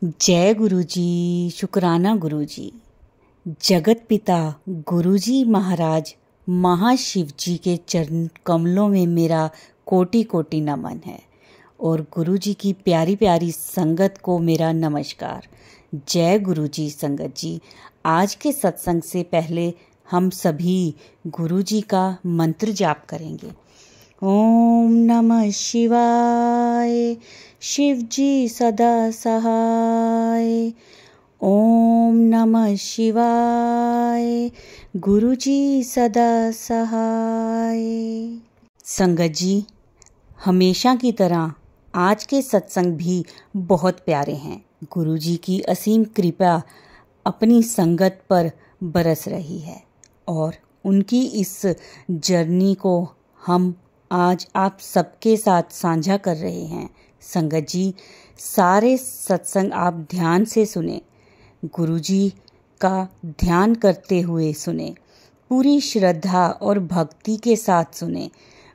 जय गुरु जी। शुक्राना गुरु जी। जगत पिता गुरु जी महाराज महाशिव जी के चरण कमलों में मेरा कोटि कोटि नमन है और गुरु जी की प्यारी प्यारी संगत को मेरा नमस्कार। जय गुरु जी। संगत जी, आज के सत्संग से पहले हम सभी गुरु जी का मंत्र जाप करेंगे। ओम नमः शिवाय, शिव जी सदा सहाय। ओम नमः शिवाय, गुरु जी सदा सहाय। संगत जी, हमेशा की तरह आज के सत्संग भी बहुत प्यारे हैं। गुरु जी की असीम कृपा अपनी संगत पर बरस रही है और उनकी इस जर्नी को हम आज आप सबके साथ साझा कर रहे हैं। संगत जी, सारे सत्संग आप ध्यान से सुने, गुरु जी का ध्यान करते हुए सुने, पूरी श्रद्धा और भक्ति के साथ सुने।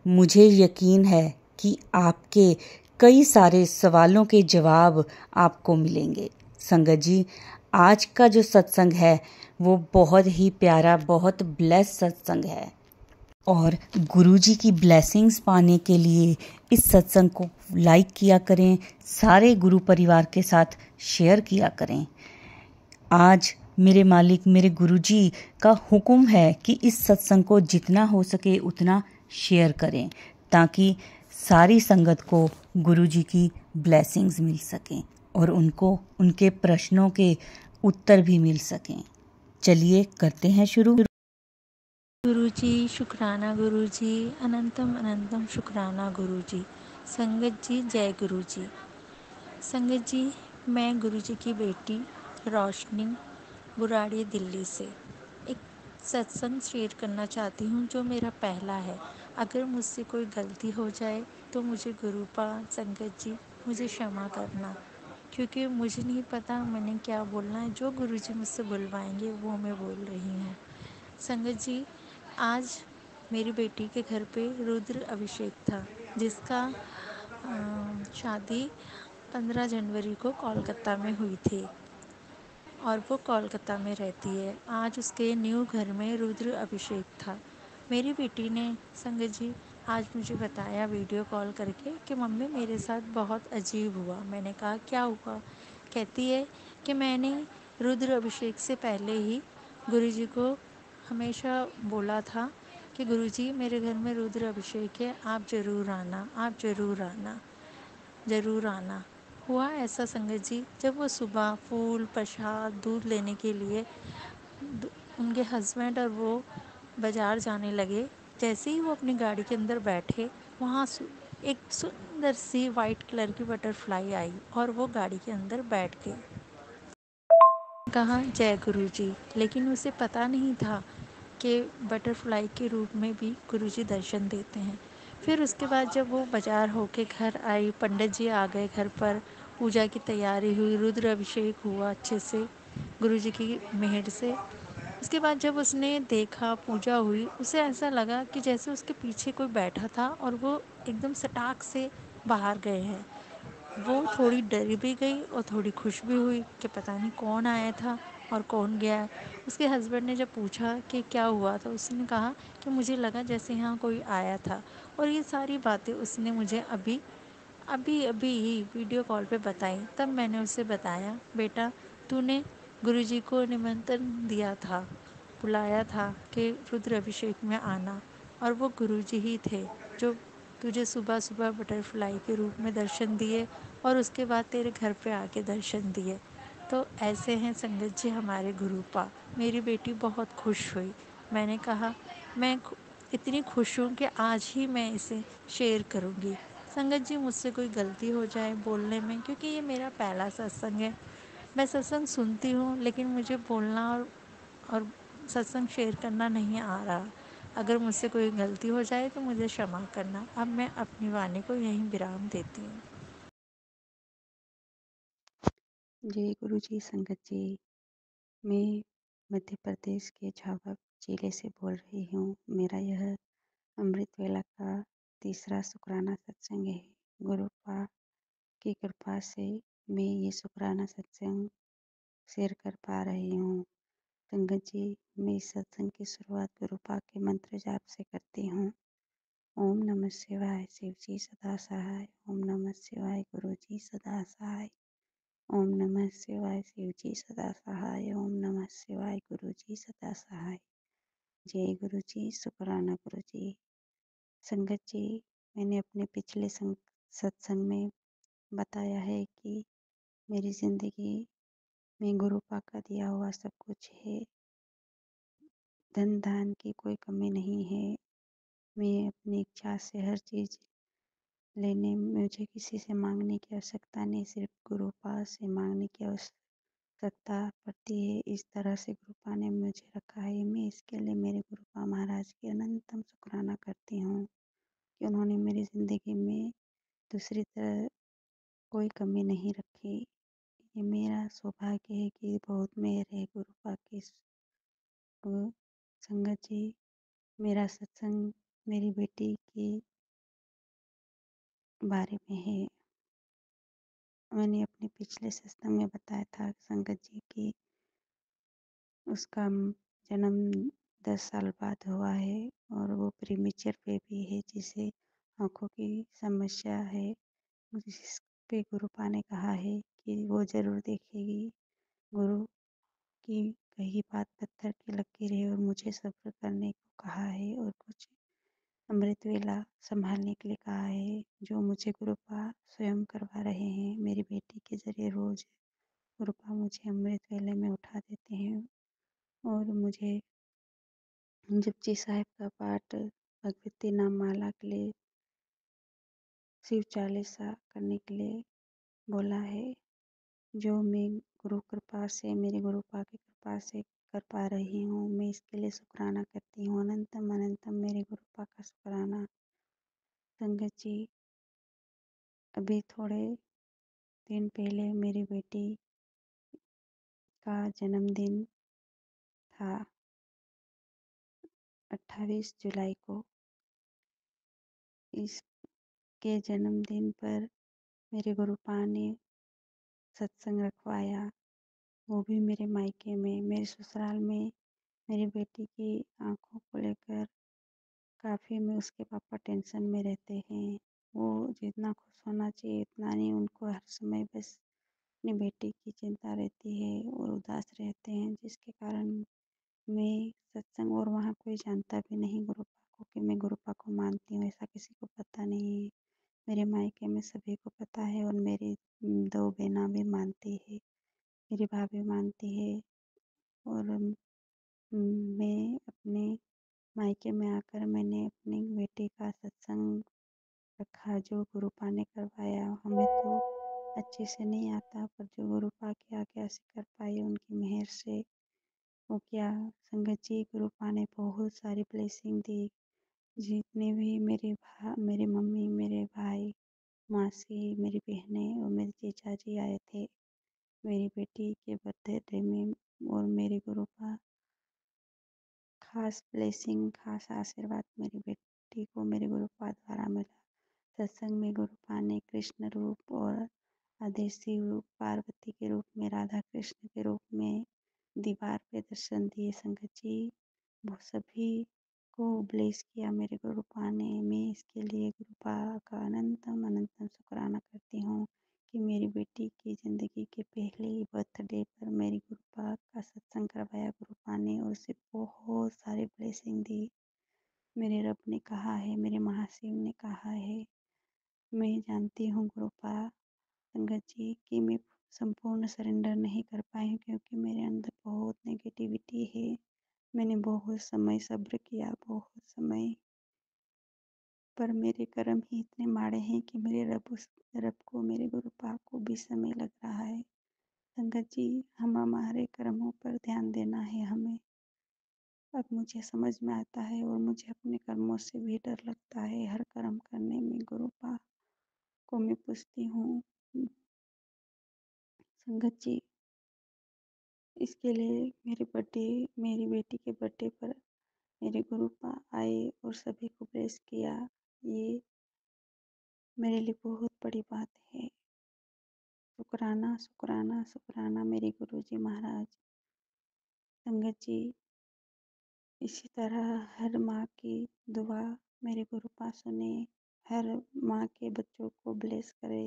मुझे यकीन है कि आपके कई सारे सवालों के जवाब आपको मिलेंगे। संगत जी, आज का जो सत्संग है वो बहुत ही प्यारा, बहुत ब्लेस सत्संग है और गुरुजी की ब्लेसिंग्स पाने के लिए इस सत्संग को लाइक किया करें, सारे गुरु परिवार के साथ शेयर किया करें। आज मेरे मालिक मेरे गुरुजी का हुक्म है कि इस सत्संग को जितना हो सके उतना शेयर करें ताकि सारी संगत को गुरुजी की ब्लेसिंग्स मिल सकें और उनको उनके प्रश्नों के उत्तर भी मिल सकें। चलिए करते हैं शुरू। गुरुजी शुक्राना गुरुजी, अनंतम अनंतम शुक्राना गुरुजी। संगत जी जय गुरुजी। संगत जी, मैं गुरुजी की बेटी रोशनी बुराड़ी दिल्ली से एक सत्संग शेयर करना चाहती हूँ जो मेरा पहला है। अगर मुझसे कोई गलती हो जाए तो मुझे गुरुपा संगत जी मुझे क्षमा करना, क्योंकि मुझे नहीं पता मैंने क्या बोलना है। जो गुरुजी मुझसे बुलवाएंगे वो मैं बोल रही हूँ। संगत जी, आज मेरी बेटी के घर पे रुद्र अभिषेक था जिसका शादी 15 जनवरी को कोलकाता में हुई थी और वो कोलकाता में रहती है। आज उसके न्यू घर में रुद्र अभिषेक था। मेरी बेटी ने संगत जी आज मुझे बताया वीडियो कॉल करके कि मम्मी मेरे साथ बहुत अजीब हुआ। मैंने कहा क्या हुआ? कहती है कि मैंने रुद्र अभिषेक से पहले ही गुरुजी को हमेशा बोला था कि गुरुजी मेरे घर में रुद्र अभिषेक है, आप ज़रूर आना, आप ज़रूर आना, ज़रूर आना। हुआ ऐसा संगत जी, जब वो सुबह फूल प्रसाद दूध लेने के लिए उनके हस्बैंड और वो बाज़ार जाने लगे, जैसे ही वो अपनी गाड़ी के अंदर बैठे वहाँ एक सुंदर सी वाइट कलर की बटरफ्लाई आई और वो गाड़ी के अंदर बैठ गई। कहा जय गुरु जी, लेकिन उसे पता नहीं था कि बटरफ्लाई के रूप में भी गुरुजी दर्शन देते हैं। फिर उसके बाद जब वो बाज़ार होके घर आई, पंडित जी आ गए घर पर, पूजा की तैयारी हुई, रुद्र अभिषेक हुआ अच्छे से गुरुजी की मेहर से। उसके बाद जब उसने देखा, पूजा हुई, उसे ऐसा लगा कि जैसे उसके पीछे कोई बैठा था और वो एकदम सटाक से बाहर गए हैं। वो थोड़ी डर भी गई और थोड़ी खुश भी हुई कि पता नहीं कौन आया था और कौन गया है। उसके हस्बैंड ने जब पूछा कि क्या हुआ तो उसने कहा कि मुझे लगा जैसे यहाँ कोई आया था। और ये सारी बातें उसने मुझे अभी अभी अभी ही वीडियो कॉल पे बताई। तब मैंने उसे बताया, बेटा तूने गुरुजी को निमंत्रण दिया था, बुलाया था कि रुद्र अभिषेक में आना, और वो गुरुजी ही थे जो तुझे सुबह सुबह बटरफ्लाई के रूप में दर्शन दिए और उसके बाद तेरे घर पे आके दर्शन दिए। तो ऐसे हैं संगत जी हमारे गुरुपा। मेरी बेटी बहुत खुश हुई। मैंने कहा मैं इतनी खुश हूँ कि आज ही मैं इसे शेयर करूँगी। संगत जी, मुझसे कोई गलती हो जाए बोलने में, क्योंकि ये मेरा पहला सत्संग है। मैं सत्संग सुनती हूँ लेकिन मुझे बोलना और सत्संग शेयर करना नहीं आ रहा। अगर मुझसे कोई गलती हो जाए तो मुझे क्षमा करना। अब मैं अपनी वाणी को यहीं विराम देती हूँ। जय गुरु जी। संगत जी, मैं मध्य प्रदेश के झाबुआ जिले से बोल रही हूँ। मेरा यह अमृत वेला का तीसरा शुक्राना सत्संग है। गुरुपा की कृपा से मैं ये शुक्राना सत्संग शेयर कर पा रही हूँ। संगत जी, मैं इस सत्संग की शुरुआत गुरु पाक के मंत्र जाप से करती हूँ। ओम नमः शिवाय, शिव जी सदा सहाय। ओम नमः शिवाय, गुरु जी सदा सहाय। ओम नमः शिवाय, शिव जी सदा सहाय। ओम नमः शिवाय, गुरु जी सदा सहाय। जय गुरु जी, शुक्राना गुरु जी। संगत जी, मैंने अपने पिछले सत्संग में बताया है कि मेरी ज़िंदगी में गुरु पाक का दिया हुआ सब कुछ है। धन धान की कोई कमी नहीं है। मैं अपनी इच्छा से हर चीज़ लेने, मुझे किसी से मांगने की आवश्यकता नहीं, सिर्फ गुरु पाक से मांगने की आवश्यकता पड़ती है। इस तरह से गुरु पाक ने मुझे रखा है। मैं इसके लिए मेरे गुरु पाक महाराज की अनंतम शुक्राना करती हूँ कि उन्होंने मेरी ज़िंदगी में दूसरी तरह कोई कमी नहीं रखी। ये मेरा सौभाग्य है कि बहुत मेहर है गुरु पाक की। तो संगत जी, मेरा सत्संग मेरी बेटी के बारे में है। मैंने अपने पिछले सत्संग में बताया था संगत जी की उसका जन्म 10 साल बाद हुआ है और वो प्रीमेच्योर बेबी है जिसे आँखों की समस्या है। जिस पे गुरुपा ने कहा है कि वो ज़रूर देखेगी। गुरु की कही बात पत्थर की लकीर है और मुझे सब्र करने को कहा है और कुछ अमृत वेला संभालने के लिए कहा है, जो मुझे गुरुपा स्वयं करवा रहे हैं। मेरी बेटी के ज़रिए रोज़ गुरुपा मुझे अमृत वेले में उठा देते हैं और मुझे जपजी साहिब का पाठ, भगवती नाम माला के लिए, शिव चालीसा करने के लिए बोला है, जो मैं गुरु कृपा से, मेरे गुरुपा की कृपा से कर पा रही हूँ। मैं इसके लिए शुक्राना करती हूँ। अनंतम अनंतम मेरे गुरुपा का शुक्राना। संगत जी, अभी थोड़े दिन पहले मेरी बेटी का जन्मदिन था, 28 जुलाई को। इसके जन्मदिन पर मेरे गुरुपा ने सत्संग रखवाया, वो भी मेरे मायके में। मेरे ससुराल में मेरी बेटी की आंखों को लेकर काफ़ी में उसके पापा टेंशन में रहते हैं। वो जितना खुश होना चाहिए इतना नहीं, उनको हर समय बस अपनी बेटी की चिंता रहती है और उदास रहते हैं, जिसके कारण मैं सत्संग, और वहाँ कोई जानता भी नहीं गुरुपा को कि मैं गुरुपा को मानती हूँ, ऐसा किसी को पता नहीं है। मेरे मायके में सभी को पता है और मेरी 2 बहना भी मानती है, मेरी भाभी मानती है। और मैं अपने मायके में आकर मैंने अपनी बेटी का सत्संग रखा, जो गुरुपा ने करवाया। हमें तो अच्छे से नहीं आता, पर जो गुरुपा की आज्ञा से कर पाई, उनकी मेहर से वो क्या। संगत जी, गुरुपा ने बहुत सारी ब्लेसिंग दी। जितने भी मेरी मम्मी, मेरे भाई, मासी, मेरी बहनें और मेरे जीजा जी आए थे मेरी बेटी के बर्थडे में, और मेरे गुरुपा खास ब्लेसिंग, खास आशीर्वाद मेरी बेटी को मेरे गुरुपा द्वारा मिला। सत्संग में गुरुपा ने कृष्ण रूप और आदेशी रूप, पार्वती के रूप में, राधा कृष्ण के रूप में दीवार पे दर्शन दिए। संगत जी, वो सभी को ब्लेस किया मेरे गुरुपा ने। मैं इसके लिए गुरुपा का अनंतम अनंतम शुक्राना करती हूँ कि मेरी बेटी की ज़िंदगी के पहले ही बर्थडे पर मेरी गुरुपा का सत्संग करवाया गुरुपा ने, और उसे बहुत सारी ब्लेसिंग दी। मेरे रब ने कहा है, मेरे महाशिव ने कहा है, मैं जानती हूँ गुरुपा, संगत जी, कि मैं संपूर्ण सरेंडर नहीं कर पाई हूँ क्योंकि मेरे अंदर बहुत नेगेटिविटी है। मैंने बहुत समय सब्र किया, बहुत समय, पर मेरे कर्म ही इतने माड़े हैं कि मेरे रब को, मेरे गुरुपा को भी समय लग रहा है। संगत जी, हम हमारे कर्मों पर ध्यान देना है हमें। अब मुझे समझ में आता है और मुझे अपने कर्मों से भी डर लगता है। हर कर्म करने में गुरुपा को मैं पूछती हूँ। संगत जी, इसके लिए मेरी बेटी के बर्थडे पर मेरे गुरुपा आए और सभी को ब्लेस किया। ये मेरे लिए बहुत बड़ी बात है। शुक्राना शुक्राना शुक्राना मेरे गुरुजी महाराज। संगत जी, इसी तरह हर माँ की दुआ मेरे गुरुपा सुने, हर माँ के बच्चों को ब्लेस करे।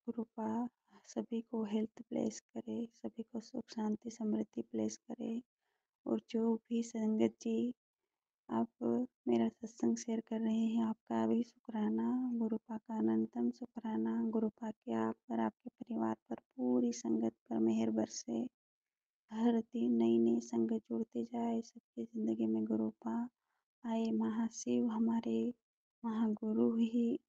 गुरुपा सभी को हेल्थ ब्लेस करे, सभी को सुख शांति समृद्धि ब्लेस करे। और जो भी संगत जी आप मेरा सत्संग शेयर कर रहे हैं, आपका भी शुक्राना, गुरुपा का अनंतम शुक्राना। गुरुपा के आप पर, आपके परिवार पर, पूरी संगत पर मेहर बरसे। हर दिन नई नई संगत जुड़ती जाए, सबकी ज़िंदगी में गुरुपा आए। महाशिव हमारे महागुरु ही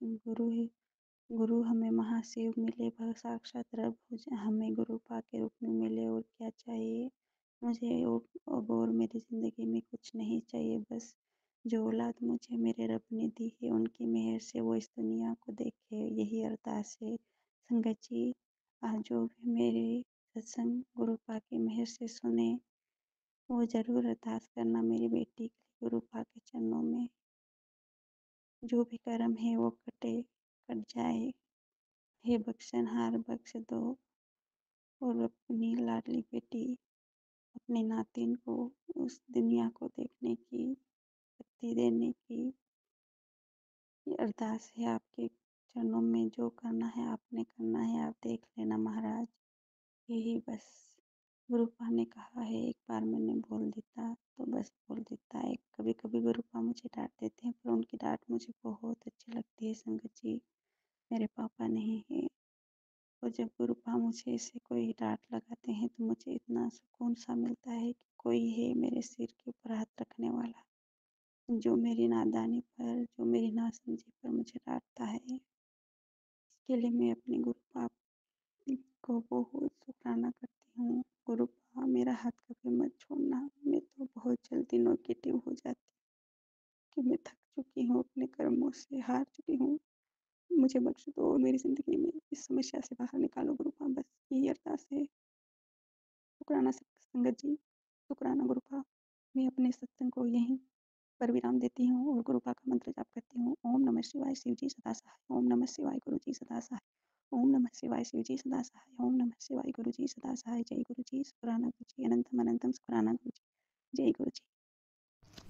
गुरु हमें महाशिव मिले, वह साक्षात रब हमें गुरुपा के रूप में मिले। और क्या चाहिए मुझे? अब और मेरी ज़िंदगी में कुछ नहीं चाहिए, बस जो औलाद मुझे मेरे रब ने दी है, उनकी मेहर से वो इस दुनिया को देखे, यही अरदास है। संगत जी, आज जो भी मेरे सत्संग गुरुपा की मेहर से सुने, वो ज़रूर अरदास करना मेरी बेटी के लिए गुरुपा के चरणों में। जो भी कर्म है वो कट जाए। हे बख्शनहार बख्श दो, और अपनी लाडली बेटी, अपने नातिन को उस दुनिया को देखने की शक्ति देने की ये अरदास है आपके चरणों में। जो करना है आपने करना है, आप देख लेना महाराज। यही बस गुरुपा ने कहा है, एक बार मैंने बोल देता तो बस बोल देता है। कभी कभी गुरुपा मुझे डांट देते हैं, पर उनकी डांट मुझे बहुत अच्छी लगती है। संगत जी, मेरे पापा नहीं है, और जब गुरुपा मुझे ऐसे कोई डांट लगाते हैं तो मुझे इतना सुकून सा मिलता है कि कोई है मेरे सिर के ऊपर हाथ रखने वाला, जो मेरी नादानी पर, जो मेरी नासमझी पर मुझे डांटता है। इसके लिए मैं अपने गुरुपा को बहुत शुक्राना करती हूँ। गुरुपा, मेरा हाथ कभी मत छोड़ना। मैं तो बहुत जल्दी नेगेटिव हो जाती कि मैं थक चुकी हूँ, अपने कर्मों से हार चुकी हूँ। मुझे बख्श दो, मेरी ज़िंदगी में इस समस्या से बाहर निकालो गुरुपा, बस यही अरदास है। शुक्राना संगत जी, शुक्राना गुरुपा। मैं अपने सत्संग को यहीं पर विराम देती हूँ और गुरुपा का मंत्र जाप करती हूँ। ओम नमः शिवाय, शिव जी सदा सहाय। ओम नमः शिवाय, गुरु जी सदा सहाय। ओम नमः शिवाय, शिव जी सदा सहाय। ओम नमः शिवाय, गुरु जी सदा सहाय। जय गुरु जी, शुक्राना गुरु जी, अनंतम अनंतम शुक्राना गुरु जी। जय गुरु जी।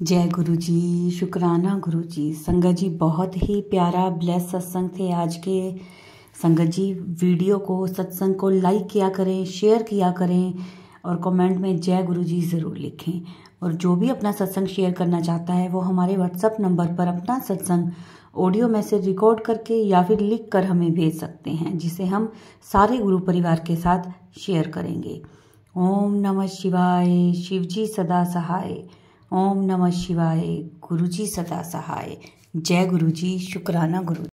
जय गुरु जी, शुक्राना गुरु जी। संगत जी, बहुत ही प्यारा ब्लेस सत्संग थे आज के। संगत जी, वीडियो को, सत्संग को लाइक किया करें, शेयर किया करें और कमेंट में जय गुरु जी ज़रूर लिखें। और जो भी अपना सत्संग शेयर करना चाहता है वो हमारे व्हाट्सएप नंबर पर अपना सत्संग ऑडियो मैसेज रिकॉर्ड करके या फिर लिख कर हमें भेज सकते हैं, जिसे हम सारे गुरु परिवार के साथ शेयर करेंगे। ओम नमः शिवाय, शिव जी सदा सहाय। ओम नमः शिवाय, गुरु जी सदा सहाय। जय गुरु जी, शुक्राना गुरु।